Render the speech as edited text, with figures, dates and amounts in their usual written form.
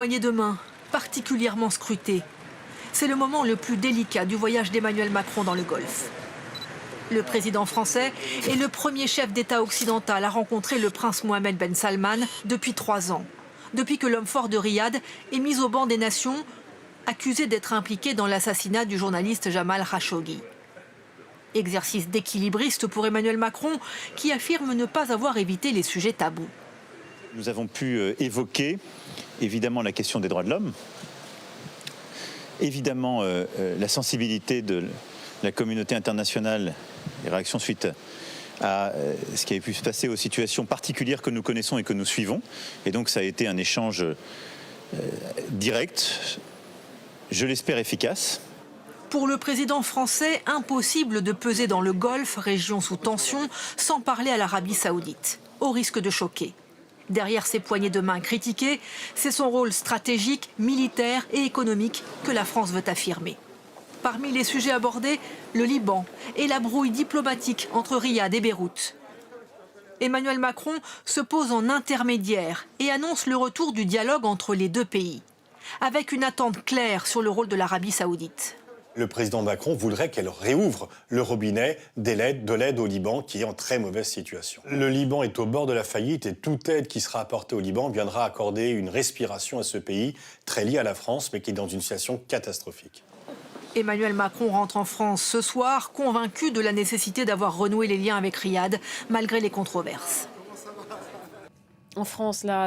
Poignée de main, particulièrement scrutée. C'est le moment le plus délicat du voyage d'Emmanuel Macron dans le Golfe. Le président français est le premier chef d'État occidental à rencontrer le prince Mohammed Ben Salman depuis 3 ans. Depuis que l'homme fort de Riyad est mis au banc des nations, accusé d'être impliqué dans l'assassinat du journaliste Jamal Khashoggi. Exercice d'équilibriste pour Emmanuel Macron, qui affirme ne pas avoir évité les sujets tabous. Nous avons pu évoquer évidemment la question des droits de l'homme, évidemment la sensibilité de la communauté internationale, les réactions suite à ce qui avait pu se passer aux situations particulières que nous connaissons et que nous suivons. Et donc ça a été un échange direct, je l'espère efficace. Pour le président français, impossible de peser dans le Golfe, région sous tension, sans parler à l'Arabie saoudite, au risque de choquer. Derrière ces poignées de main critiquées, c'est son rôle stratégique, militaire et économique que la France veut affirmer. Parmi les sujets abordés, le Liban et la brouille diplomatique entre Riyad et Beyrouth. Emmanuel Macron se pose en intermédiaire et annonce le retour du dialogue entre les deux pays, avec une attente claire sur le rôle de l'Arabie saoudite. Le président Macron voudrait qu'elle réouvre le robinet de l'aide au Liban qui est en très mauvaise situation. Le Liban est au bord de la faillite et toute aide qui sera apportée au Liban viendra accorder une respiration à ce pays très lié à la France mais qui est dans une situation catastrophique. Emmanuel Macron rentre en France ce soir, convaincu de la nécessité d'avoir renoué les liens avec Riyad, malgré les controverses. En France, là.